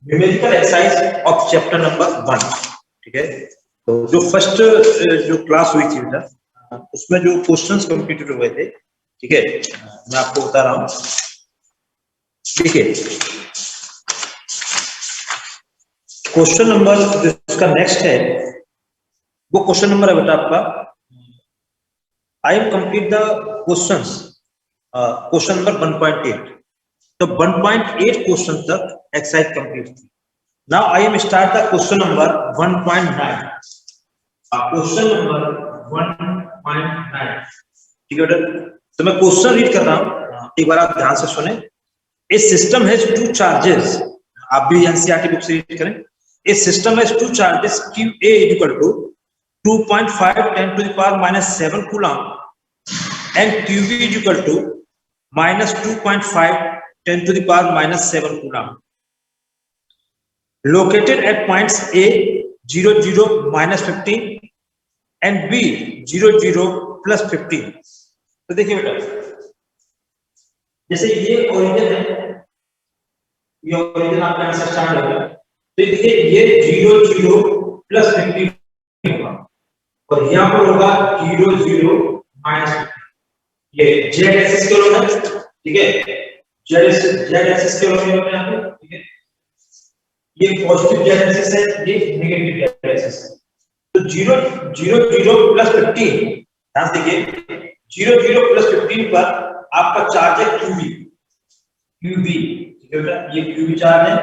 Numerical exercise of chapter number 1। ठीक है, तो जो फर्स्ट जो क्लास हुई थी बेटा उसमें जो क्वेश्चंस कंप्लीटेड हुए थे, ठीक है, मैं आपको बता रहा हूँ। देखिए क्वेश्चन नंबर जिसका नेक्स्ट है वो क्वेश्चन नंबर है बेटा आपका, I am complete the questions, question number 1.8। तो 1.8 क्वेश्चन तक एक्सरसाइज कंप्लीट थी। Now I am start the question number 1.9। Question number 1.9, ठीक है बेटा। तो मैं क्वेश्चन रीड कर रहा हूँ, एक बार आप ध्यान से सुने। A system has two charges, आप भी एनसीईआरटी बुक से रीड करें। A system has two charges QA equal to 2.5 10 to the power -7 coulomb and QB is equal to -2.5 10 to the power -7 coulomb. Located at points A 0 0 -15 and B 0 0 +15। तो देखिए बेटा, जैसे ये origin है, ये origin आपका आंसर स्टार्ट होगा। तो देखिए ये 0 0 +15 होगा और यहाँ पर होगा 0 0 -15। ये z एक्सिस के लोग है, ठीक है, z एक्सिस के लोग है यहाँ पे, ठीक है। ये पॉजिटिव z एक्सिस है, ये नेगेटिव z एक्सिस है। तो 0 0 0 +15, ध्यान से देखिए 0 0 +15 पर आपका चार्ज है QB, ठीक है बेटा, ये QB चार्ज है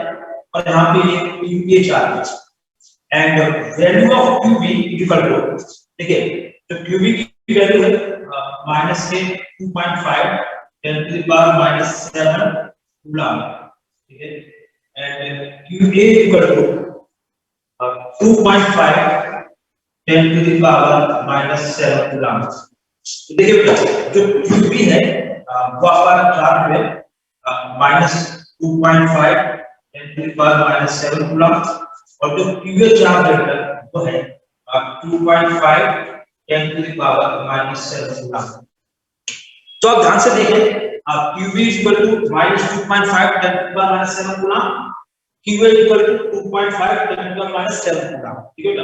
और यहाँ पे ये QA चार्ज है। And value of QB equal to, ठीक है, तो QB की वैल्यू है माइनस के 2.5 10 to the power -7 कूलम, ठीक है। And QA equal to 2.5 10 to the power -7 coulomb. देखिए जो QB है वो आपका चार्ज है -2.5 10 to the power -7 कूलम और जो QA चार्ज है वो है 2.5 10 to the power -7 कूलम। तो आप ध्यान से देखें, QB equal to -2.5 10 to the power -7 coulomb, QA equal to 2.5 10 to the power -7 coulomb, ठीक है बेटा।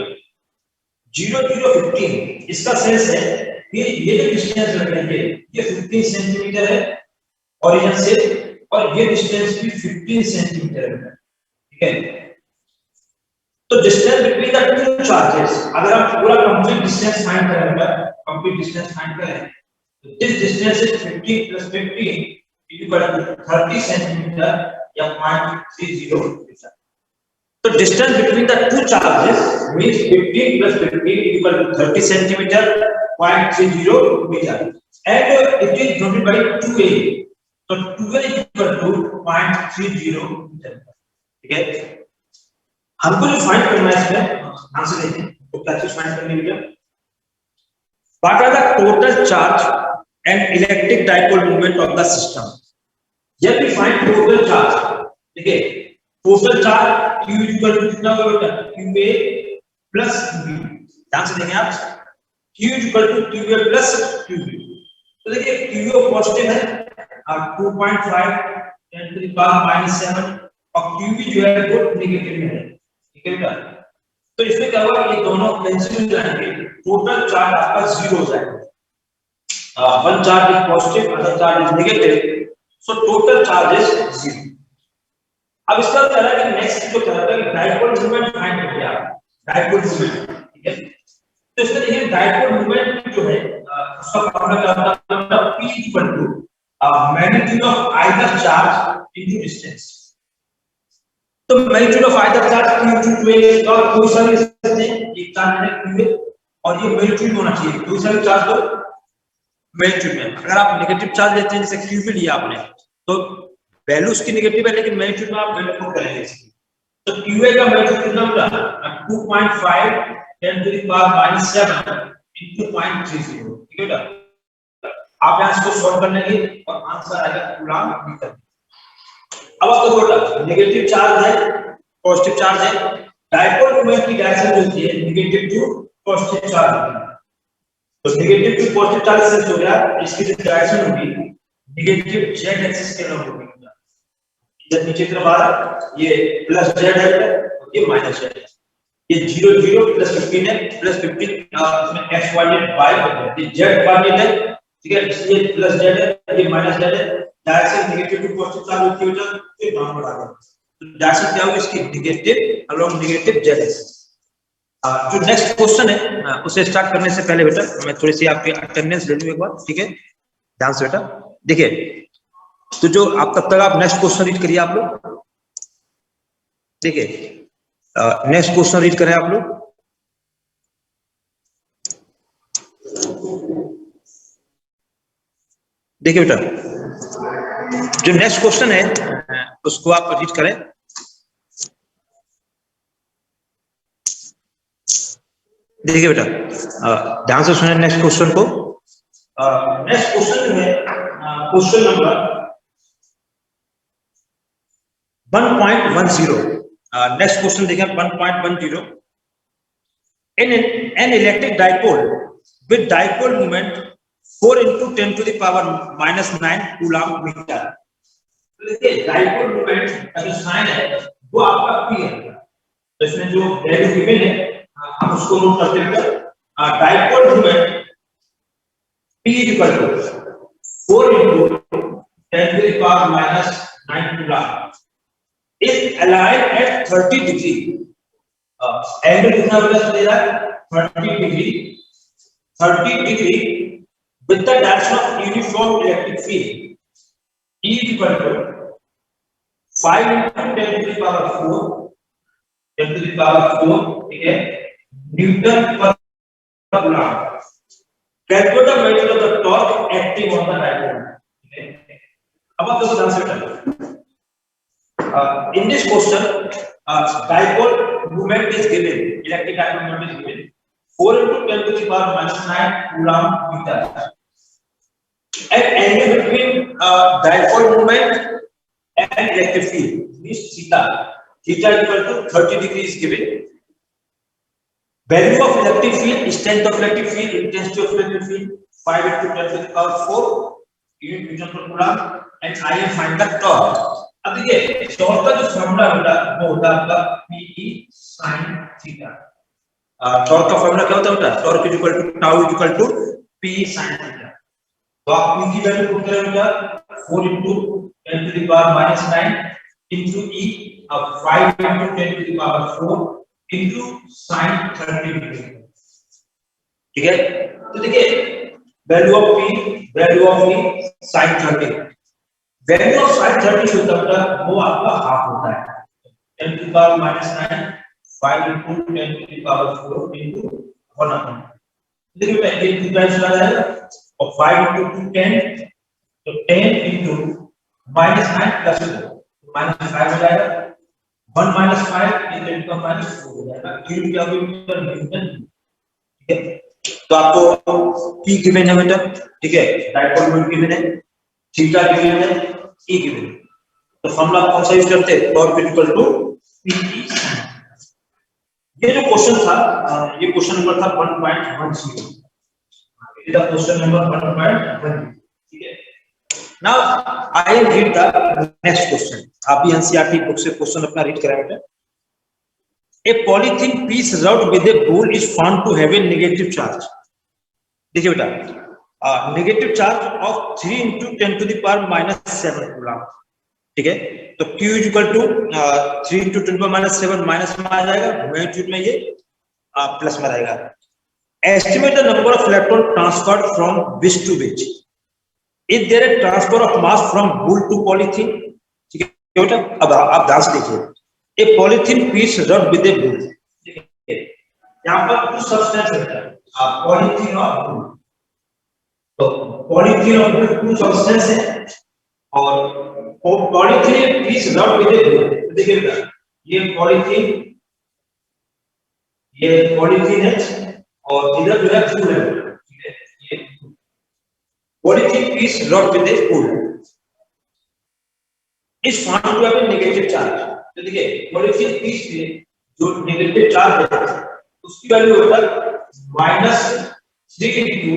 0 0 15 इसका सेंस है कि ये जो डिस्टेंस रखेंगे ये 15 सेंटीमीटर है ओरिजिन से और ये डिस्टेंस भी 15 सेंटीमीटर है, ठीक है। तो distance between the two charges, अगर हम पूरा कंप्लीट डिस्टेंस फाइंड करेंगे, कंप्लीट डिस्टेंस फाइंड करें, तो this distance is 15 + 15 equal to 30 centimetre या 0.30 मीटर। तो distance between the two charges means 15 + 15 equal to 30 centimetre 0.30 metre and it is divided by 2a, तो 2a equal to 0.30 metre, ठीक है। हमको जो फाइंड करना है इसमें ध्यान से देखें, तो क्या चीज फाइंड करनी है? What are the total charge and electric dipole movement of the system. जब भी फाइंड टोटल चार्ज, ठीक है, total charge Q equal to कितना होगा बेटा? QA plus QB। ध्यान से देखें आप, Q equal to QA plus QB। तो देखिए QA पॉजिटिव है 2.5 10 to the power -7 और QB जो है वो नेगेटिव में है, ठीक है बेटा। तो इसमें क्या होगा, ये दोनों कैंसिल हो जाएंगे, टोटल चार्ज आपका 0 हो जाएगा। One charge is positive, other charge is negative, so total charge is 0। अब इसका क्या है कि नेक्स्ट जो कहता है कि डाइपोल मोमेंट फाइंड करते हैं आप, डाइपोल मोमेंट, ठीक है। तो इसमें देखिए डाइपोल मोमेंट जो है उसका फॉर्मूला क्या होता है, P equal to magnitude of either charge into distance. तो magnitude of either charge Q का कोई सा भी सकते हैं, एक चार्ज है Q और ये मैग्नीट्यूड होना चाहिए, कोई सा भी चार्ज दो मैग्नीट्यूड में। अगर आप नेगेटिव चार्ज लेते हैं जैसे Q लिया आपने, तो वैल्यू उसकी नेगेटिव है लेकिन मैग्नीट्यूड में आप वैल्यू पुट करेंगे इसकी। तो QA का मैग्नीट्यूड कितना होगा 2.5 10 to the power -7 into 0.30, ठीक है बेटा। आप यहां इसको सॉल्व कर लेंगे और आंसर आएगा कूलम मीटर। अब आपको बेटा नेगेटिव चार्ज है पॉजिटिव चार्ज है, डाइपोल मोमेंट की डायरेक्शन जो होती है नेगेटिव टू पॉजिटिव चार्ज होती है। तो नेगेटिव टू पॉजिटिव चार्ज से हो गया, इसकी जो डायरेक्शन होगी नेगेटिव z एक्सिस के लंब होगी, इधर नीचे की तरफ आ रहा है, ये प्लस जेड है और ये माइनस जेड है। ये 0 0 प्लस 15 है, प्लस 15 इसमें एक्स कोऑर्डिनेट y कोऑर्डिनेट, ये जेड कोऑर्डिनेट है, ठीक है, इसलिए प्लस जेड है, ये माइनस जेड है। डायरेक्शन नेगेटिव टू पॉजिटिव चालू होती है बेटा, फिर डाउनवर्ड आ गया, तो डायरेक्शन क्या होगी इसकी, negative along negative Z axis. जो नेक्स्ट क्वेश्चन है उसे स्टार्ट करने से पहले बेटा मैं थोड़ी सी आपकी अटेंडेंस ले लूं एक बार, ठीक है, ध्यान से बेटा देखिए। तो जो आप तब तक आप नेक्स्ट क्वेश्चन रीड करिए आप लोग, देखिए नेक्स्ट क्वेश्चन रीड करें आप लोग। देखिए बेटा जो नेक्स्ट क्वेश्चन है उसको आप रीड करें। देखिए बेटा ध्यान से सुने नेक्स्ट क्वेश्चन को। नेक्स्ट क्वेश्चन है क्वेश्चन नंबर 1.10। नेक्स्ट क्वेश्चन देखिए 1.10। An electric dipole with dipole moment 4 into 10 to the power minus 9 coulomb metre. देखिए डाइपोल मोमेंट का जो साइन है वो आपका p है, तो इसमें जो वैल्यू गिवन है हम उसको नोट करते हैं। Dipole moment p equal to 4 into 10 to the power minus 9 coulomb is aligned at 30 degree। Angle कितना होगा चलेगा 30 degree, 30 degree with the direction of uniform electric field E equal to 5 into 10 to the power 4, 10 to the power 4, ठीक है, Newton पर coulomb. Calculate the measure of the torque acting on the dipole, ठीक है। अब आप दोस्तों ध्यान से बैठो। In this question, dipole moment is given, electric dipole moment is given 4 into 10 to the power minus 9 coulomb meter. At angle between dipole moment and electric field is theta. Theta equal to 30 degrees is given. Value of electric field, strength of electric field, intensity of electric field 5 into 10 to the power 4 unit newton per coulomb, and I am find the torque. अब देखिए torque का जो formula होता है वो होता है आपका P sin थीटा। टॉर्क का फॉर्मूला क्या होता है, torque equal to tau equal to P sin theta. तो आप P की वैल्यू पुट करें बेटा 4 into 10 to the power minus 9 into E, अब 5 into 10 to the power 4 into sin 30 degree, ठीक है। तो देखिए value of P, value of E sin 30, value of sin 30 होता है वो आपका हाफ होता है 10 to the power minus 9 5 into 10 to the power 4 into 1 upon। देखिए मैं ये कितना चला जाएगा और 5 into 2 10, तो 10 into minus 9 plus 4 minus 5 हो जाएगा, 1 minus 5 ये 10 का minus 4 हो जाएगा। यूनिट क्या होगी न्यूटन, ठीक है। तो आपको P गिवन है बेटा, ठीक है, डाइपोल मोमेंट गिवन है, थीटा गिवन है, E गिवन है, तो फॉर्मूला कौन सा यूज करते हैं, torque equal to P sin। ये जो क्वेश्चन था ये क्वेश्चन नंबर था 1.10, ये था क्वेश्चन नंबर 1.10, ठीक है। Now I read the next question. आप भी एनसीईआरटी बुक से क्वेश्चन अपना रीड करें बेटा। A polythene piece rubbed with a bowl is found to have a negative charge। देखिए बेटा negative charge of 3 into 10 to the power minus 7 coulomb, ठीक है। तो Q इक्वल टू 3 into 10 पर minus 7 माइनस में आ जाएगा, मैग्नीट्यूड में ये प्लस में रहेगा। Estimate the number of electron transferred from which to which if there is transfer of mass from wool to polythene, ठीक है बेटा। अब आप ध्यान से देखिए, a polythene piece rubbed with a wool, ठीक है। यहां पर कुछ सब्सटेंस है पॉलीथीन और वूल, तो पॉलीथीन और वूल कुछ सब्सटेंस है और polythene piece rubbed with a वूल। देखिए बेटा ये पॉलीथीन है और इधर जो है वूल है, ठीक है। ये polythene piece rubbed with a wool is found to have a negative charge. तो देखिए पॉलीथीन पीस पे जो नेगेटिव चार्ज है उसकी वैल्यू होता है -3 into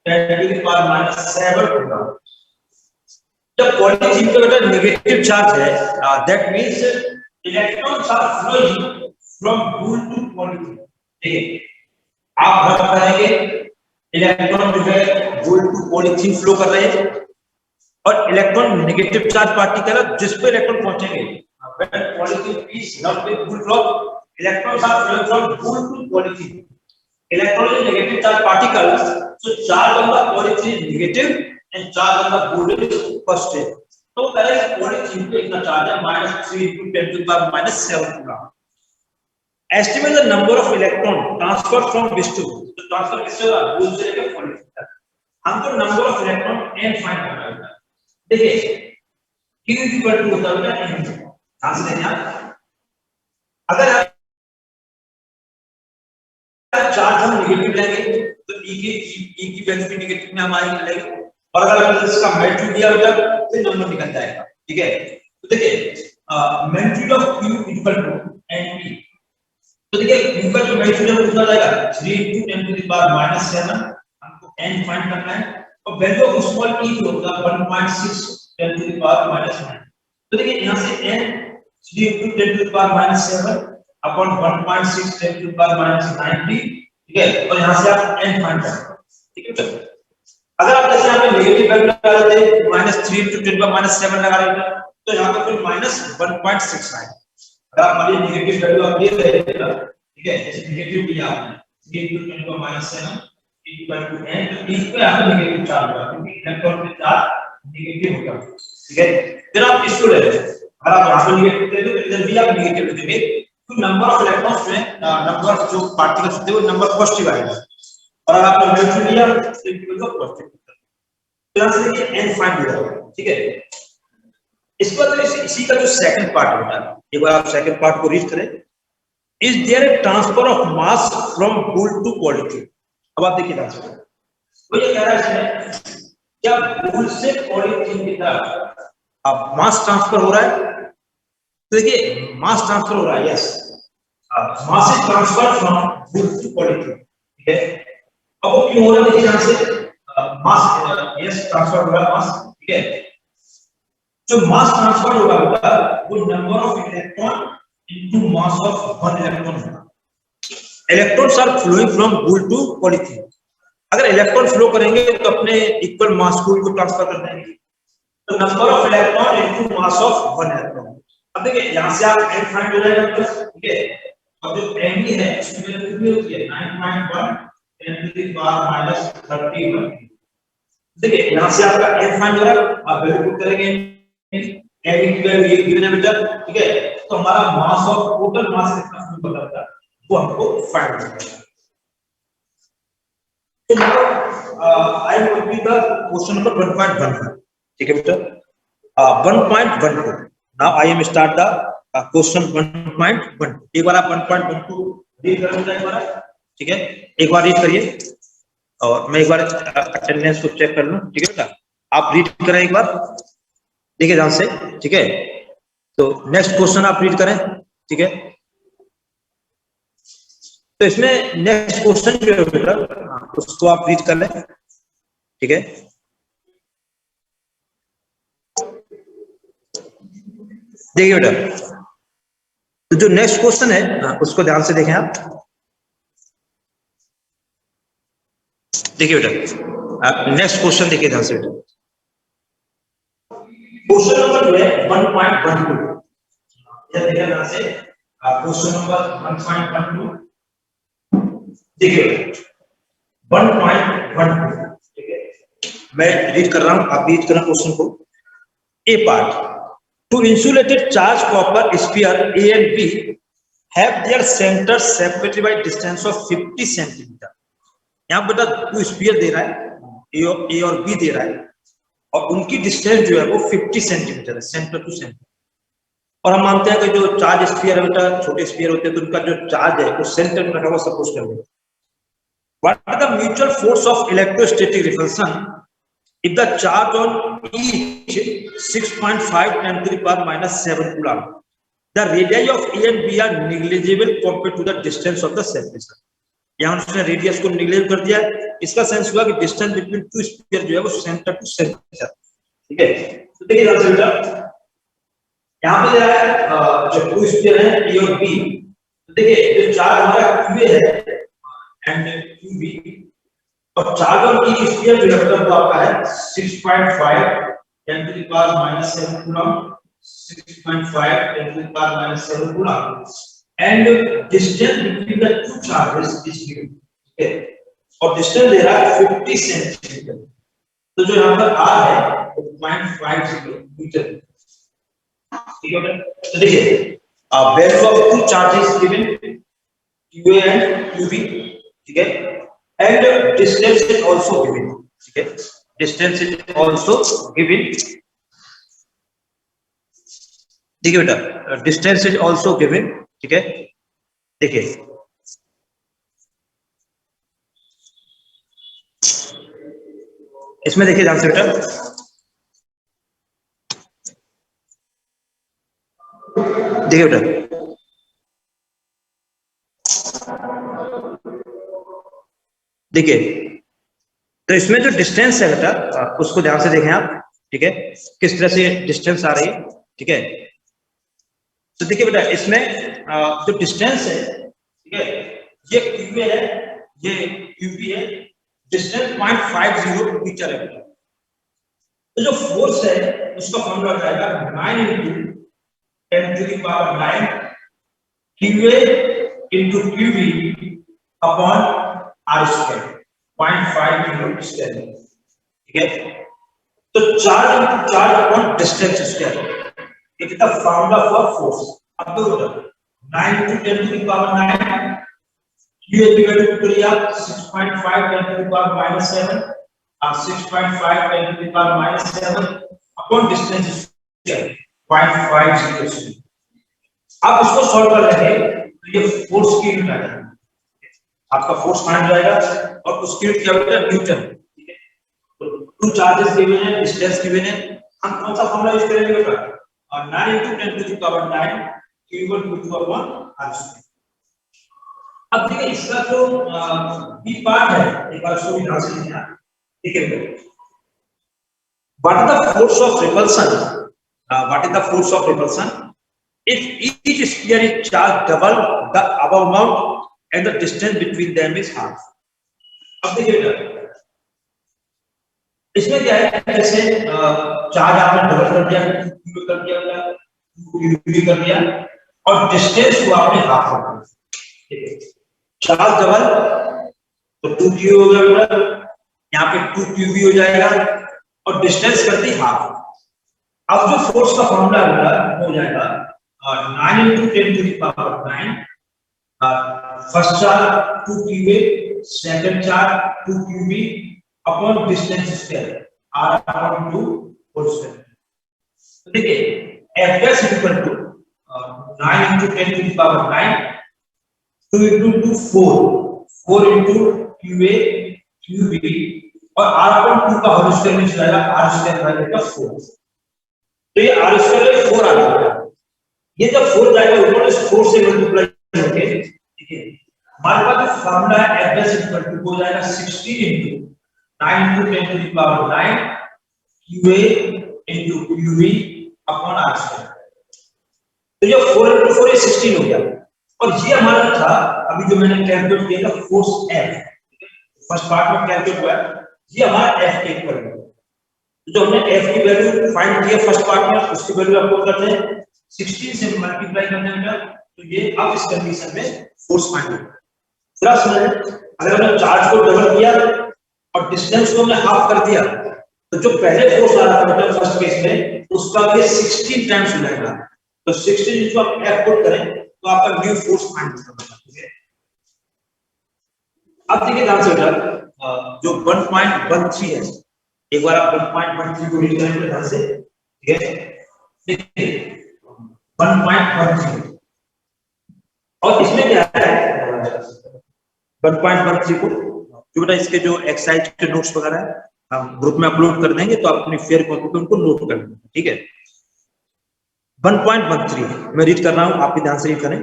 10 to the power minus 7 coulomb, जब पॉलीथीन का बेटा नेगेटिव चार्ज है, that means electrons are flowing from wool to polythene. ठीक है, आप भर करेंगे, इलेक्ट्रॉन जो है वूल टू पॉलीथीन फ्लो कर रहे हैं, और इलेक्ट्रॉन नेगेटिव चार्ज पार्टिकल जिस पे इलेक्ट्रॉन पहुंचेंगे, when polythene is not with wool drop, electrons are flowing from wool to polythene. Electron is negative charge particles, so charge on the polythene is negative and charge on the wool is positive. तो करें polythene पे इतना charge है -3 into 10 to the power -7 coulomb. Estimate the number of electron transferred from this to wool। तो transfer किससे होगा? wool से लेकर polythene तक। हमको number of electron n find करना है। देखिए q इक्वल टू होता है n, ध्यान से देखना, अगर चार्ज हम नेगेटिव लेंगे तो e की वैल्यू भी नेगेटिव में हम आएंगे, और अगर इसका मैग्नीट्यूड दिया होगा तो नंबर निकल जाएगा। ठीक है, तो देखिए magnitude of q equal to n, तो देखिए q का जो मैग्नीट्यूड है वो कितना जाएगा 3 into 10 to the power -7, हमको n फाइंड करना है, और वैल्यू ऑफ स्मॉल e होगा 1.6 10 to the power -9। तो देखिए यहां से n 3 into 10 to the power -7 upon 1.6 10 to the power -90। ठीक है, और यहां से आप n फाइंड करें। ठीक है, अगर आप जैसे यहां पे नेगेटिव वैल्यू लगा देते -3 into 10 to the power -7 लगा देते तो यहां पे फिर -1.6 आएगा। अगर आप मान लीजिए नेगेटिव वैल्यू आप ले रहे हैं, ठीक है, जैसे नेगेटिव लिया आपने 3 into 10 to the power -7 equal to n, तो इस पे आपका नेगेटिव चार्ज होगा क्योंकि इलेक्ट्रॉन पे चार्ज नेगेटिव होगा। ठीक है, फिर आप इसको ले लें, अगर आप यहां पे नेगेटिव दे दो तो इधर भी आप नेगेटिव देंगे, तो नंबर ऑफ इलेक्ट्रॉन्स में नंबर ऑफ जो पार्टिकल्स होते हैं वो नंबर पॉजिटिव आएगा, और अगर आपने नेगेटिव लिया तो इक्वल टू पॉजिटिव। तो यहां से देखिए n फाइंड हो जाएगा। ठीक है, इसके बाद इसी का जो सेकंड पार्ट होता है, एक बार आप सेकंड पार्ट को रीड करें, is there a transfer of mass from wool to polythene. अब आप देखिए आंसर, वो ये कह रहा है क्या वूल से पॉलीथीन की तरफ अब मास ट्रांसफर हो रहा है, तो देखिए मास ट्रांसफर हो रहा है, yes, mass is transfer from wool to polythene. ठीक है, अब वो क्यों हो रहा है, देखिए यहां से मास यस ट्रांसफर हो रहा है मास। ठीक है, जो मास ट्रांसफर होगा वो number of electron into mass of one electron होगा। Electrons are flowing from wool to polythene, अगर इलेक्ट्रॉन फ्लो करेंगे तो अपने इक्वल मास को ट्रांसफर कर देंगे, तो number of electron into mass of one electron. अब देखिए यहां से आप n फाइंड हो जाएगा, ठीक है, और जो n है इसमें कितनी होती है 9.1 10 to the power -31। देखिए यहां से आपका n फाइंड हो रहा है, आप वैल्यू पुट करेंगे n की वैल्यू ये गिवन है बेटा। ठीक है, तो हमारा मास ऑफ टोटल मास कितना फ्लो कर रहा है वो हमको फाइंड करना है। तो now I will be the question number 1.1। ठीक है बेटा, 1.12। now I am start the question 1.1। एक बार आप 1.12 रीड कर लेना एक बार। ठीक है, एक बार रीड करिए और मैं एक बार अटेंडेंस को चेक कर लूं। ठीक है बेटा, आप रीड करें एक बार, देखिए ध्यान से। ठीक है, तो नेक्स्ट क्वेश्चन आप रीड करें। ठीक है, तो इसमें नेक्स्ट क्वेश्चन जो है बेटा उसको आप रीड कर लें। ठीक है, देखिए बेटा, तो जो नेक्स्ट क्वेश्चन है उसको ध्यान से देखें आप। देखिए बेटा, नेक्स्ट क्वेश्चन देखिए ध्यान से बेटा, क्वेश्चन नंबर जो है 1.12। इधर देखिए ध्यान से, क्वेश्चन नंबर 1.12 देखिए 1.12। ठीक है, मैं रीड कर रहा हूं, आप रीड करना क्वेश्चन को। A part, two insulated charge copper sphere A and B have their centre separated by distance of 50 centimetre. यहां बेटा टू स्फीयर दे रहा है, ए और बी दे रहा है, और उनकी डिस्टेंस जो है वो 50 सेंटीमीटर है सेंटर टू सेंटर। और हम मानते हैं कि जो चार्ज स्फीयर है बेटा, छोटे स्फीयर होते हैं तो उनका जो चार्ज है वो सेंटर में रखा हुआ सपोज कर लें। What are the mutual force of electrostatic repulsion if the charge on each 6.5 10 to the power -7 coulomb? The radii of A and B are negligible compared to the distance of the separation। यहाँ उसने radius को neglect कर दिया है, इसका sense हुआ कि distance between two sphere जो है वो सेंटर टू सेंटर। ठीक है, तो देखिए ध्यान से बेटा, यहाँ पे जो है जो टू स्फीयर है ए और बी, तो देखिए जो चार्ज हमारा क्यूए है एंड क्यूबी, और चार्ज ऑन ईच स्फीयर जो है वो आपका है 6.5 10 to the power minus 7 coulomb, 6.5 10 to the power minus 7 coulomb, and distance between the two charges is given. Okay, और डिस्टेंस दे रहा है 50 सेंटीमीटर, तो जो यहाँ पर r है वो 0.50 मीटर। ठीक है बेटा, तो देखिए value of two charges given QA and QB, ठीक है, and distance is also given, ठीक है, डिस्टेंस इज आल्सो गिवन, ठीक है बेटा, डिस्टेंस इज आल्सो गिवन, ठीक है। देखिए इसमें देखिए ध्यान से बेटा, देखिए बेटा, देखिए तो इसमें जो डिस्टेंस है बेटा उसको ध्यान से देखें आप, ठीक है, किस तरह से डिस्टेंस आ रही है, ठीक है। तो देखिए बेटा इसमें जो डिस्टेंस है, ठीक है, ये QA है, ये QB है, डिस्टेंस 0.50 मीटर है बेटा। तो जो फोर्स है उसका फॉर्मूला हो जाएगा 9 × 10 to the power 9 QA into QB upon R square, 0.50 square, ठीक है। तो charge into charge upon distance square, it is the formula for force. अब तो 9 × 10 to the power 9 QA की वैल्यू पुट करिए आप 6.5 10 to the power minus 7 और 6.5 10 to the power minus 7 upon distance square 0.50। आप इसको सॉल्व कर लेंगे तो ये फोर्स की यूनिट आ जाएगी, आपका फोर्स फाइंड हो जाएगा, और उसकी यूनिट क्या होगा, न्यूटन, ठीक है। तो टू चार्जेस गिवन है, डिस्टेंस गिवन है, हम कौन सा फॉर्मूला यूज करेंगे बेटा, और 9 × 10 to the power 9 Q = 2 upon R square। अब देखिए इसका जो बी पार्ट है, एक बार इसको भी ध्यान से देखना, ठीक है। What is the force of repulsion, what is the force of repulsion if each sphere is charged double the above amount and the distance between them is half। अब देखिए बेटा इसमें क्या है, जैसे चार्ज आपने डबल कर दिया, क्यूब कर दिया, क्यूब कर दिया, और डिस्टेंस को आपने हाफ कर दिया, ठीक है। चार्ज डबल तो 2q हो गया बेटा, यहाँ पे 2qb हो जाएगा, और डिस्टेंस कर दी हाफ। अब जो फोर्स का फॉर्मूला हो जाएगा 9 × 10 to the power 9, first charge 2qa, second charge 2qb upon distance square r upon 2 whole square. तो देखिए F = 9 × 10 to the power 9 2 × 2 4 × qa qb, और r अपॉन 2 का होल स्क्वायर में जाएगा r स्क्वायर बाय का 4। तो ये r स्क्वायर 4 आ जाएगा, ये जब 4 जाएगा ऊपर इस 4 से मल्टीप्लाई करके, ठीक है, हमारे पास जो फार्मूला है F = हो जाएगा 60 × 9 × 10 to the power 9 QA into QB upon R square। तो ये 4 × 4 ये 16 हो गया, और ये हमारा था अभी जो मैंने कैलकुलेट किया था फोर्स F, फर्स्ट पार्ट में कैलकुलेट हुआ, ये हमारा F के इक्वल है। जो हमने F की वैल्यू फाइंड किया फर्स्ट पार्ट में, उसकी वैल्यू आपको करते हैं 16 से मल्टीप्लाई करने में, तो ये अब इस कंडीशन में फोर्स फाइंड होगा। पूरा समझ, अगर हमने चार्ज को डबल किया और डिस्टेंस को हमने हाफ कर दिया, तो जो पहले फोर्स आ रहा था फर्स्ट केस में उसका भी 16 टाइम्स हो जाएगा। तो 16 जो आप F पुट करें तो आपका न्यू फोर्स फाइंड होगा, ठीक है। अब देखिए ध्यान से बेटा जो 1.13 है, एक बार आप 1.13 को लिख लेंगे ध्यान से, ठीक है। देखिए 1.13, और इसमें क्या है 1.13 को जो बेटा इसके जो एक्सरसाइज के नोट्स वगैरह है हम ग्रुप में अपलोड कर देंगे, तो आप अपनी फेयर कॉपी पे उनको नोट कर लेंगे, ठीक है। 1.13 मैं रीड कर रहा हूं, आप भी ध्यान से रीड करें।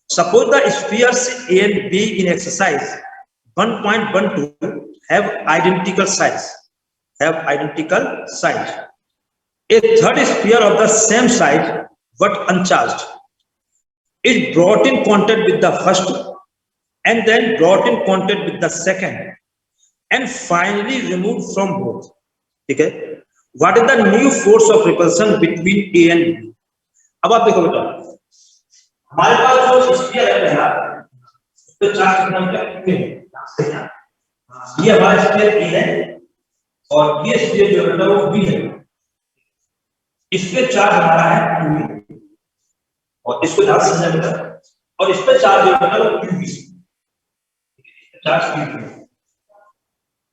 Suppose the spheres A and B in exercise 1.12 have identical size, A third sphere of the same size but uncharged is brought in contact with the first and then brought in contact with the second and finally removed from both. ठीक है, what is the new force of repulsion between A and B? अब आप देखो बेटा, हमारे पास जो sphere है पहला, तो चार्ज कितना होता है? ये हमारा स्फीयर ए है और ये स्फीयर जो है वो बी है। इस पे चार्ज हमारा है क्यू और इसको ध्यान से समझना बेटा, और इस पे चार्ज जो है वो q b, charge q b.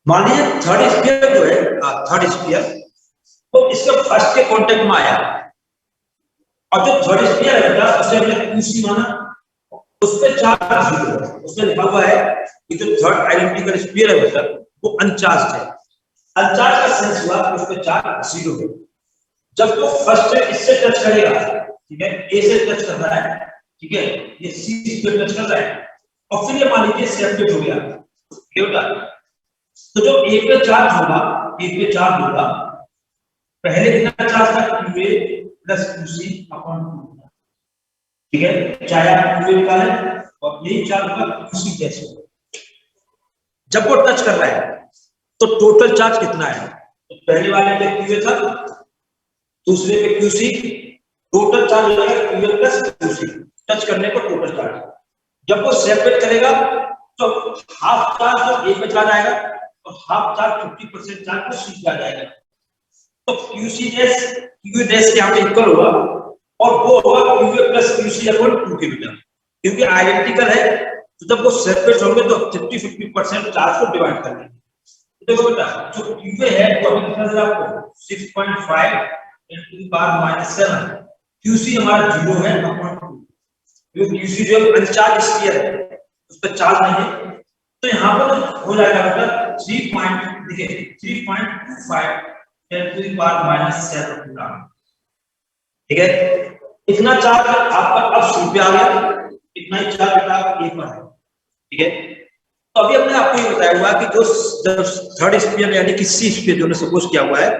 मान लीजिए थर्ड स्फीयर जो है, थर्ड स्फीयर तो इसके फर्स्ट के कांटेक्ट में आया और जो थर्ड स्फीयर है बेटा उसे हमने क्यूसी माना, उस पे चार्ज जीरो है। उसमें लिखा हुआ है कि जो थर्ड आइडेंटिकल स्फीयर है बेटा वो अनचार्ज्ड है। अनचार्ज का सेंस हुआ कि उस पे चार्ज जीरो है। जब तो फर्स्ट इससे टच करेगा, ठीक है, ए से टच कर रहा है, ठीक है, ये सी पे टच कर रहा है और फिर ये मान लीजिए सेपरेट हो गया, बेटा। तो जो ए पे चार्ज होगा, ए पे चार्ज होगा, पहले कितना चार्ज था? क्यूए प्लस क्यूसी अपॉन 2, ठीक है, चाहे आप क्यूए निकालें और यही चार्ज होगा क्यूसी जैसे। जब वो टच कर रहा है तो टोटल चार्ज कितना है? तो पहले वाले पे क्यूए था, दूसरे पे क्यूसी, टोटल चार्ज हो जाएगा क्यूए प्लस क्यूसी, टच करने पर टोटल चार्ज। जब वो सेपरेट करेगा तो हाफ चार्ज तो ए पे चला जाएगा और हाफ चार्ज 50% चार्ज को सी पे आ जाएगा। तो क्यूसी डैश क्यू डैश यहाँ पे इक्वल होगा और वो होगा क्यूए प्लस क्यूसी अपॉन 2 के मीटर, क्योंकि आइडेंटिकल है। तो जब वो सेपरेट होंगे तो 50-50% चार्ज को डिवाइड कर देंगे। तो देखो बेटा, जो क्यूए है वो अभी कितना दे आपको 6.5 × 10⁻⁷। क्यूसी हमारा 0 है अपॉन 2, क्योंकि क्यूसी जो अनचार्ज स्फीयर है उस पर चार्ज नहीं है। तो यहाँ पर हो जाएगा बेटा 3.25 10⁻⁷ कूलम, ठीक है। इतना चार्ज आपका अब सी पे आ गया, इतना ही चार्ज बेटा ए पर है, ठीक है। तो अभी हमने आपको ये बताया हुआ कि जो थर्ड स्फीयर यानी कि सी स्फीयर जो सपोज किया हुआ है,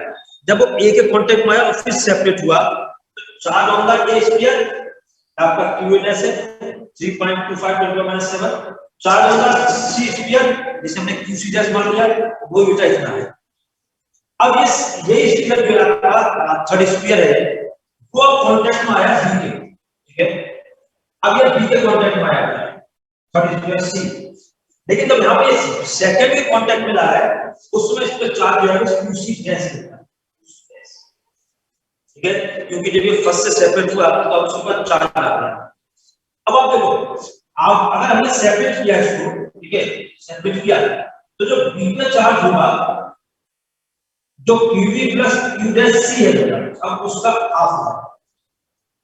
जब वो ए के कांटेक्ट में आया और फिर सेपरेट हुआ तो charge on the a sphere आपका क्यू डैश है 3.25 10⁻⁷, charge on the c sphere जिसे हमने क्यूसी डैश मान लिया वो बेटा इतना है। अब ये स्फीयर जो आपका थर्ड स्फीयर है वो कांटेक्ट में आया बी के, ठीक है। अब ये बी के कांटेक्ट में आया थर्ड स्फीयर सी, लेकिन जब यहाँ पे सेकंड के कांटेक्ट में ला रहा है उसमें इस पे चार्ज जो है क्यूसी डैश होता है, ठीक है, क्योंकि जब ये फर्स्ट से सेपरेट हुआ तो अब उसके बाद चार्ज आ रहा है। अब आप देखो, आप अगर हमने सेपरेट किया इसको, ठीक है, सेपरेट किया तो जो बी पे चार्ज होगा जो QB plus Q dash C है अब उसका हाफ होगा।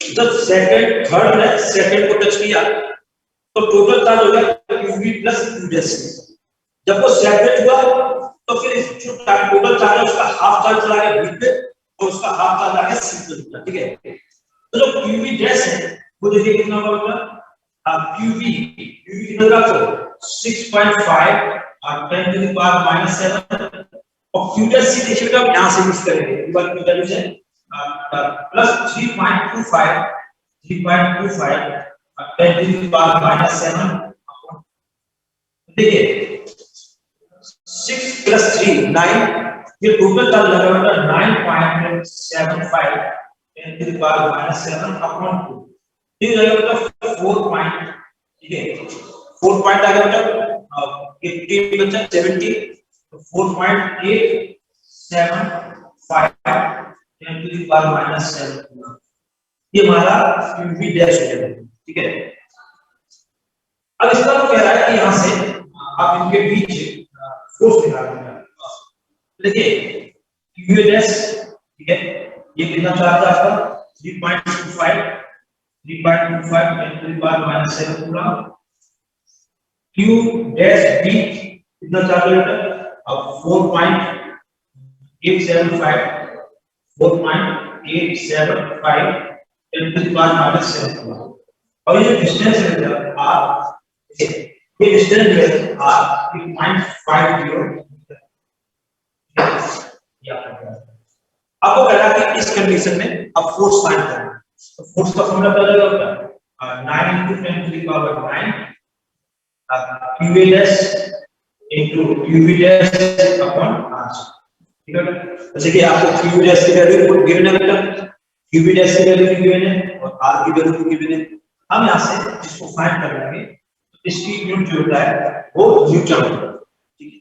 जब सेकंड थर्ड ने सेकंड को टच किया तो टोटल चार्ज हो गया QB plus Q dash C. जब वो सेपरेट हुआ तो फिर जो टोटल चार्ज है उसका हाफ चार्ज चला गया बी पे और उसका हाफ चार्ज आ गया सी पे, ठीक है। तो जो क्यूबी डैश है वो देखिए कितना होगा, क्यूबी कितना होगा 6.5 और 10⁻⁷ और क्यू डैश सी देखिए बेटा यहां से यूज करेंगे, एक बार क्यू डैश है प्लस 3.25 10⁻⁷। देखिए 6 + 3 9, ये टोटल चार्ज लगा बेटा 9.75 10⁻⁷ अपॉन 2, ये रहेगा बेटा 4 पॉइंट, ठीक है, 4 पॉइंट आ गया बेटा 80 बचा 70 तो 4.875 10⁻⁷ ये हमारा क्यूबी डैश हो जाएगा, ठीक है। अब इसका तो कह रहा है कि यहां से आप इनके बीच फोर्स निकालेंगे। देखिए क्यू डैश, ठीक है, ये कितना चार्ज है आपका 3.25 10⁻⁷ कूलम। क्यू डैश बी कितना चार्ज है बेटा अब 4.875 10⁻⁷ और ये डिस्टेंस है आर, ये डिस्टेंस है आर 0.50 या आपको कह रहा कि इस कंडीशन में अब फोर्स फाइंड करना है, तो फोर्स का फॉर्मूला क्या होता है 9 into 10 to the power 9 QA dash into QB dash upon R, ठीक है। जैसे कि आपको QB dash की वैल्यू गिवन है बेटा, QB dash की वैल्यू गिवन है और R की वैल्यू गिवन है। हम यहाँ से इसको फाइंड कर लेंगे, तो इसकी यूनिट जो होता है वो न्यूटन होता है, ठीक है।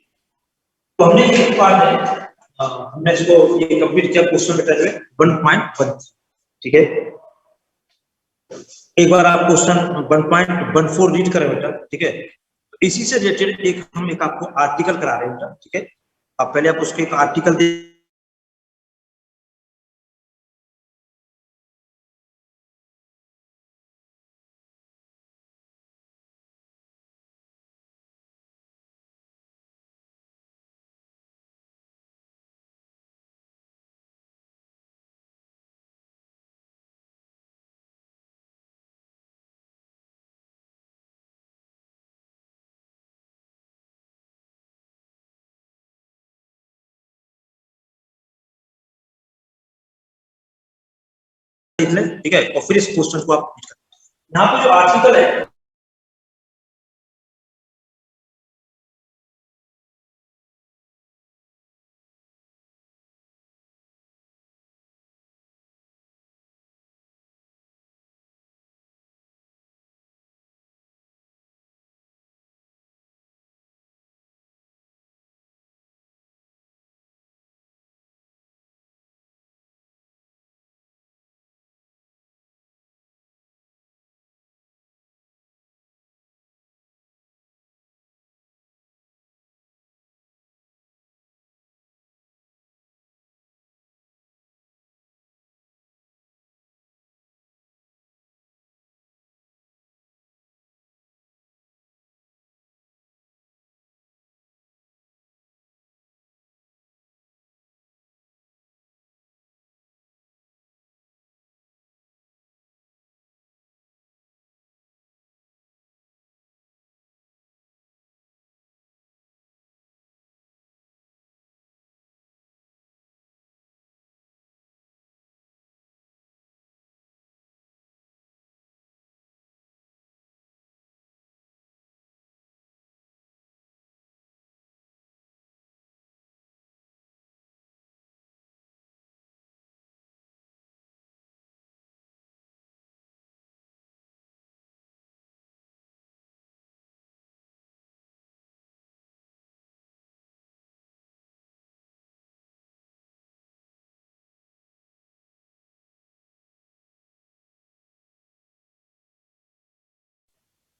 तो हमने ये पार्ट है हमने इसको ये कंप्लीट किया क्वेश्चन बेटा जो है 1.1, ठीक है। एक बार आप क्वेश्चन 1.14 रीड करें बेटा, ठीक है। इसी से रिलेटेड एक हम एक आपको आर्टिकल करा रहे हैं बेटा, ठीक है। अब पहले आप उसके एक आर्टिकल दे देख लें, ठीक है। और फिर इस क्वेश्चन को आप यहाँ पे जो आर्टिकल है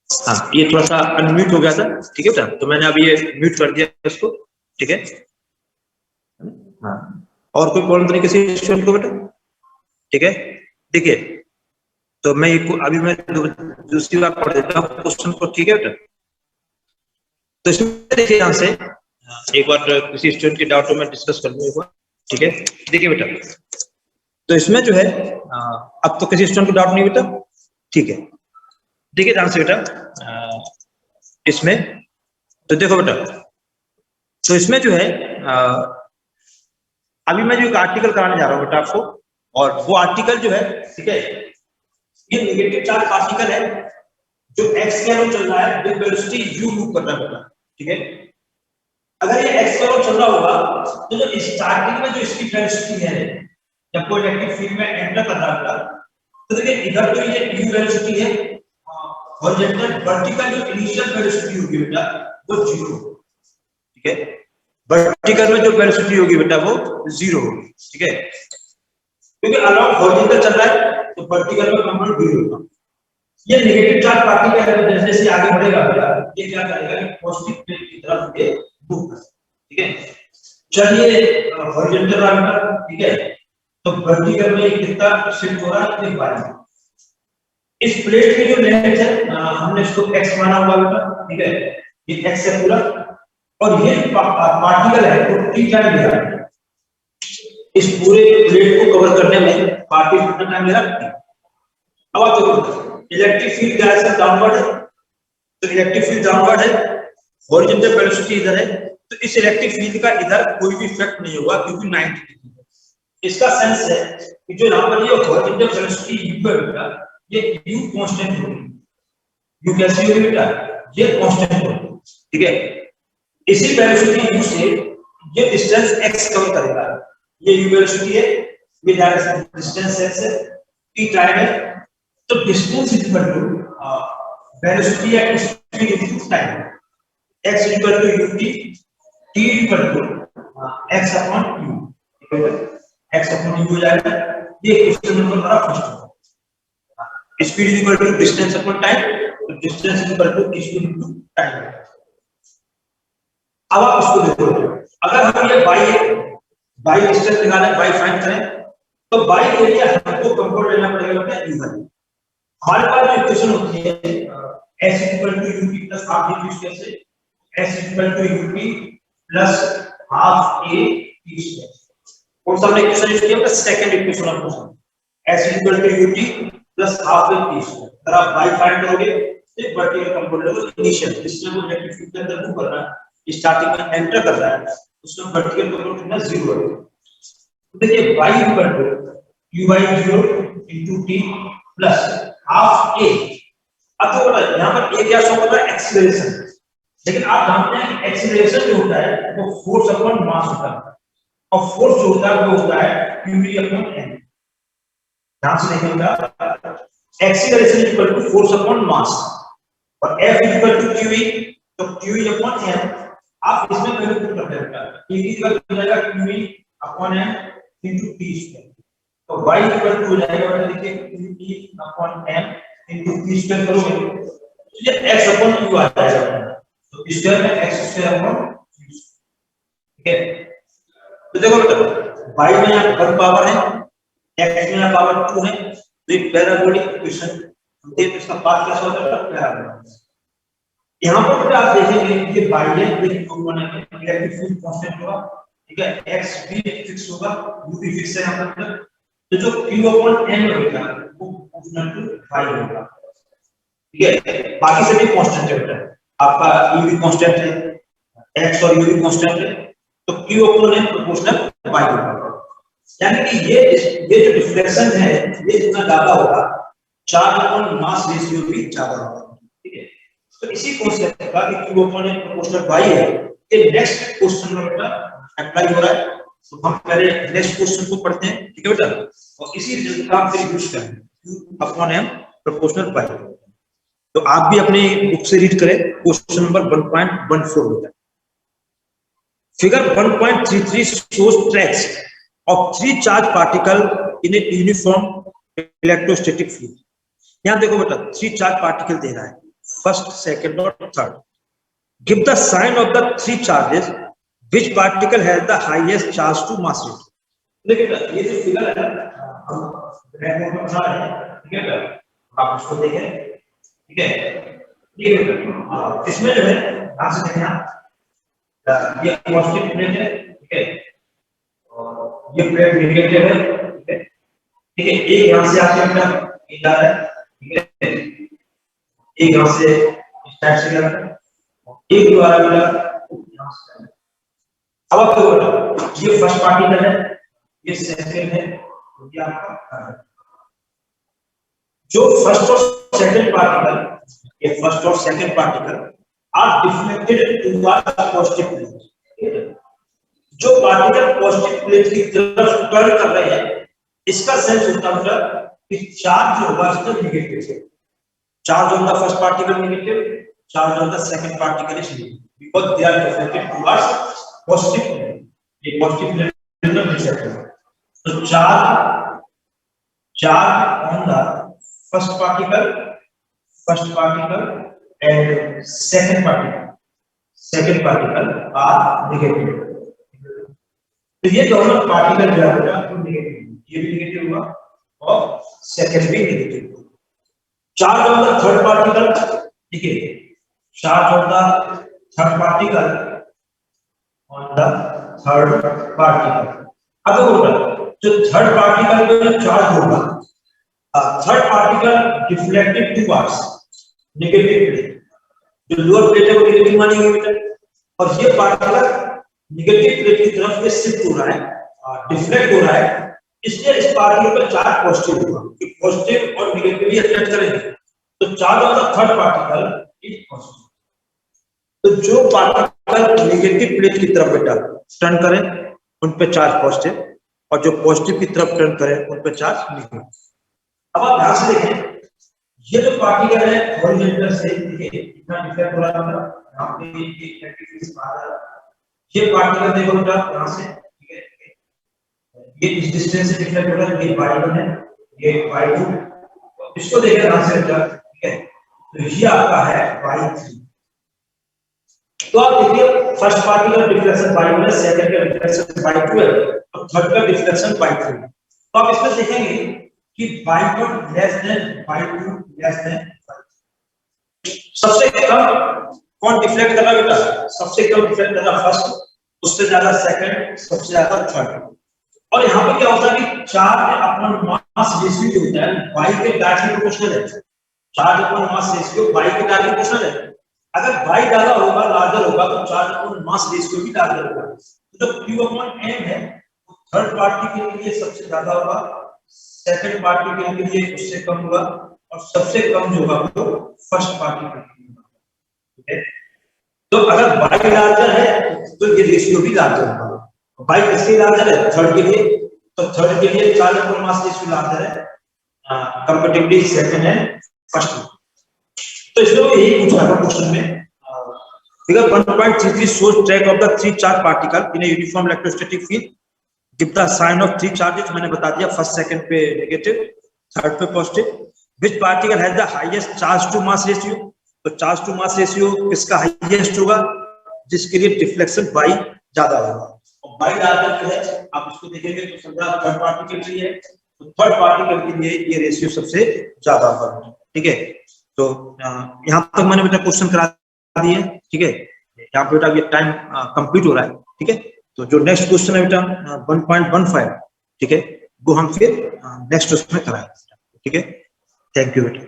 हाँ, ये थोड़ा सा अनम्यूट हो गया था, ठीक है बेटा। तो मैंने अभी ये म्यूट कर दिया इसको, ठीक है। हाँ, और कोई प्रॉब्लम तरीके से स्टूडेंट को बेटा, ठीक है। देखिए, तो मैं अभी मैं दूसरी बार पढ़ देता हूँ क्वेश्चन को, ठीक है बेटा। तो इसमें देखिए यहाँ से एक बार किसी स्टूडेंट के डाउट को मैं डिस्कस कर लूँ एक बार, ठीक है। देखिए बेटा, तो इसमें जो है अब तो किसी स्टूडेंट को डाउट नहीं बेटा, ठीक है। देखिए ध्यान से बेटा, इसमें तो देखो बेटा, तो इसमें जो है अभी मैं जो एक आर्टिकल कराने जा रहा हूँ बेटा आपको, और वो आर्टिकल जो है, ठीक है, ये नेगेटिव चार्ज पार्टिकल है जो एक्स के ओर चल रहा है, विद वेलोसिटी u मूव कर रहा है बेटा, ठीक है। अगर ये एक्स के ओर चल रहा होगा तो जो स्टार्टिंग में जो इसकी वेलोसिटी है, जब कोई इलेक्ट्रिक फील्ड में एंटर कर रहा है, तो देखिए इधर तो ये u वेलोसिटी है, हॉरिजॉन्टल वर्टिकल जो इनिशियल वेलोसिटी होगी बेटा वो 0, ठीक है। वर्टिकल में जो वेलोसिटी होगी बेटा वो 0 होगी, ठीक है। क्योंकि अलोंग हॉरिजॉन्टल चल रहा है तो वर्टिकल में कंपोनेंट 0 होगा। ये नेगेटिव चार्ज पार्टिकल है, जैसे जैसे आगे बढ़ेगा बेटा ये क्या करेगा कि पॉजिटिव प्लेट की तरफ ये मूव करेगा, ठीक है। चलिए हॉरिजॉन्टल रहा, ठीक है, तो वर्टिकल में कितना शिफ्ट हो रहा है ये बाय इस प्लेट की जो लेंथ है हमने इसको x माना हुआ बेटा, ठीक है। ये x है पूरा, और ये पार्टिकल है तो t टाइम ले रहा है। इस पूरे प्लेट को कवर करने में पार्टिकल कितना टाइम ले रहा है। अब आप देखो इलेक्ट्रिक फील्ड क्या है, डाउनवर्ड है, तो इलेक्ट्रिक फील्ड डाउनवर्ड है, हॉरिजॉन्टल वेलोसिटी इधर है, तो इस इलेक्ट्रिक फील्ड का इधर कोई भी इफेक्ट नहीं होगा क्योंकि 90 डिग्री है। इसका सेंस है कि जो यहाँ पर ये हॉरिजॉन्टल वेलोसिटी u है बेटा, ये u कांस्टेंट होगी। u कैसी होगी बेटा? ये कांस्टेंट होगी, ठीक है। इसी वेलोसिटी u से ये डिस्टेंस x कवर करेगा। ये u वेलोसिटी है, ये डायरेक्शन डिस्टेंस x है, t टाइम है, तो distance equal to velocity at speed into time. x equal to ut, t equal to x upon u, ठीक है। x अपॉन u हो जाएगा। ये क्वेश्चन नंबर हमारा फर्स्ट है। Speed equal to distance upon time, तो distance equal to speed into time. अब आप इसको देखो, अगर हम ये बाई डिस्टेंस निकालें, बाई फाइंड करें, तो बाई एरिया हमको कंट्रोल लेना पड़ेगा बेटा u1। हमारे पास जो इक्वेशन होती है s equal to ut plus half a square से s equal to ut plus half a t square. कौन सा हमने इक्वेशन यूज किया? Second equation of question, s equal to ut plus half a t square. अगर आप by find करोगे तो vertical component level initial, जिसमें वो इलेक्ट्रिक फील्ड के अंदर मूव कर रहा है, स्टार्टिंग में एंटर कर रहा है, उसमें वर्टिकल कंपोनेंट कितना 0 है। देखिए y equal to u by 0 into t plus half a। अब तो यहाँ पर a क्या शो कर रहा है? एक्सीलरेशन। लेकिन आप जानते हैं कि एक्सीलरेशन जो होता है वो फोर्स अपॉन मास होता है, और फोर्स जो होता है वो होता है qv अपॉन n। ध्यान से देखिएगा, acceleration equal to force upon mass, और f इक्वल टू qv, तो qv अपॉन n। आप इसमें वैल्यू पुट कर देंगे, qv इक्वल हो जाएगा qv upon n into t square. तो y इक्वल टू हो जाएगा बेटा, देखिए qt upon m into t square करोगे तो ये x अपॉन q आ जाएगा, तो स्क्वायर में x स्क्वायर अपॉन q, ठीक है। तो देखो बेटा, y में यहाँ 1 पावर है, x में यहाँ पावर 2 है, तो एक पैराबोलिक इक्वेशन होती है, तो इसका पार्ट कैसा होता है? पैराबोलिक। यहाँ पर बेटा आप देखेंगे कि y है, ये कंपोनेंट है, इलेक्ट्रिक फील्ड कांस्टेंट होगा, ठीक है, x भी फिक्स होगा, u भी फिक्स है यहाँ पर। तो जो q अपॉन n होगा वो प्रोपोर्शनल टू y होगा, ठीक है। बाकी सभी कांस्टेंट है बेटा, आपका u भी कांस्टेंट है, x और u भी कांस्टेंट है, तो q upon n proportional y होगा। यानी कि ये जो डिफ्लेक्शन है ये जितना ज्यादा होगा, चार्ज अपॉन मास रेशियो भी ज्यादा होगा, ठीक है। तो इसी कांसेप्ट का कि q upon n proportional y है, ये नेक्स्ट क्वेश्चन में बेटा अप्लाई हो रहा है। तो हम पहले नेक्स्ट क्वेश्चन को पढ़ते हैं, ठीक है बेटा, और इसी रिजल्ट का हम फिर यूज करेंगे, q upon m proportional y। तो आप भी अपनी बुक से रीड करें, क्वेश्चन नंबर 1.14 होता है। Figure 1.33 shows tracks of 3 charge particle in a uniform electrostatic field। यहां देखो बेटा 3 चार्ज पार्टिकल दे रहा है, फर्स्ट, सेकंड और third. Give the sign of the 3 charges, which particle has the highest charge to mass ratio। देखिए ये जो फिगर है हम ब्लैक बोर्ड पर बना रहे हैं, ठीक है बेटा, आप इसको देखें, ठीक है। ये इसमें जो है ध्यान से देखें आप, ये पॉजिटिव प्लेट है, ठीक है, और ये प्लेट नेगेटिव है, ठीक है, ठीक है। एक यहां से आपके बेटा ये जा रहा है, ठीक है, एक यहां से इस टाइप से जा रहा है, एक द्वारा बेटा यहां से। अब आप देखो ये फर्स्ट पार्टिकल है, ये सेकंड है, ये आपका जो फर्स्ट और सेकंड पार्टिकल, ये फर्स्ट और second particle are deflected towards positive plate. जो पार्टिकल पॉजिटिव प्लेट की तरफ टर्न कर रहे हैं, इसका सेंस होता है कि चार्ज जो होगा इसका नेगेटिव है। Charge on the first particle negative, charge on the second particle is negative, because they are deflected towards positive plate. ये पॉजिटिव प्लेट में मिल सकते हैं। तो charge on the first particle and second particle are negative. तो ये दोनों particle जो है वो नेगेटिव, ये भी नेगेटिव हुआ और सेकंड भी नेगेटिव हुआ। Charge on the third particle, ठीक है, charge on the third particle on the third particle. अब देखो जो थर्ड पार्टिकल में चार्ज होगा, third particle deflected towards negative plate, जो लोअर प्लेट है वो नेगेटिव मानेंगे बेटा, और ये पार्टिकल नेगेटिव प्लेट की तरफ ये शिफ्ट हो रहा है, डिफ्लेक्ट हो रहा है इसलिए इस पार्टिकल का चार्ज पॉजिटिव होगा, कि पॉजिटिव और नेगेटिवली अट्रैक्ट करेंगे, तो charge of the third particle is positive. तो जो पार्टिकल नेगेटिव प्लेट की तरफ बेटा टर्न करें उन पे चार्ज पॉजिटिव, और जो पॉजिटिव की तरफ टर्न करें उन पे चार्ज नेगेटिव। अब आप ध्यान से देखें, ये जो पार्टिकल है हॉरिजॉन्टल से देखिए इतना डिफरेंट हो रहा है, यहां पे एक एक्टिविटी आ रहा है, ये पार्टिकल देखो बेटा यहां से, ठीक है, ये इस डिस्टेंस से डिफरेंट हो रहा है, ये y1 है, ये y2, इसको देखिए यहां से बेटा, ठीक है, तो ये आपका है y3। तो आप देखिए फर्स्ट पार्टिकल डिफ्लेक्शन y1 है, सेकंड का डिफ्लेक्शन y2 है, और थर्ड का डिफ्लेक्शन y3। तो आप इसमें देखेंगे कि y1 less than y2 less than y3। सबसे कम कौन डिफ्लेक्ट कर रहा है बेटा? सबसे कम डिफ्लेक्ट कर रहा है फर्स्ट, उससे ज्यादा सेकंड, सबसे ज्यादा थर्ड। और यहाँ पे क्या होता है कि चार्ज अपॉन मास रेशियो जो होता है y के डायरेक्टली प्रोपोर्शनल है। Charge upon mass ratio y के डायरेक्टली प्रोपोर्शनल है। अगर y ज्यादा होगा, लार्जर होगा, तो चार्ज अपॉन मास रेशियो भी लार्जर होगा। तो जो q अपॉन m है वो थर्ड पार्टी के लिए सबसे ज्यादा होगा, सेकंड पार्टी के लिए उससे कम होगा, और सबसे कम जो होगा वो फर्स्ट पार्टी के लिए होगा। ठीक है, तो अगर y लार्जर है तो ये रेशियो भी लार्जर होगा। y इससे लार्जर है थर्ड के लिए, तो थर्ड के लिए charge upon mass ratio larger है, कंपैरेटिवली सेकंड है फर्स्ट। तो इसमें यही पूछा था क्वेश्चन में, figure 1.33 shows track of the three charge particle in a uniform electrostatic field. Give the sign of three charges, मैंने बता दिया, फर्स्ट सेकंड पे नेगेटिव, थर्ड पे positive. Which particle has the highest charge to mass ratio? तो charge to mass ratio किसका highest होगा? जिसके लिए डिफ्लेक्शन y ज्यादा होगा, और y ज्यादा जो है आप इसको देखेंगे तो समझा थर्ड पार्टिकल के लिए, तो थर्ड पार्टिकल के लिए ये रेशियो सबसे ज्यादा होगा। ठीक है, तो यहाँ तक मैंने बेटा क्वेश्चन करा दिए। ठीक है, यहाँ पे बेटा ये टाइम कंप्लीट हो रहा है। ठीक है, तो जो नेक्स्ट क्वेश्चन है बेटा 1.15, ठीक है, वो हम फिर नेक्स्ट उसमें कराएंगे। ठीक है, थैंक यू बेटा।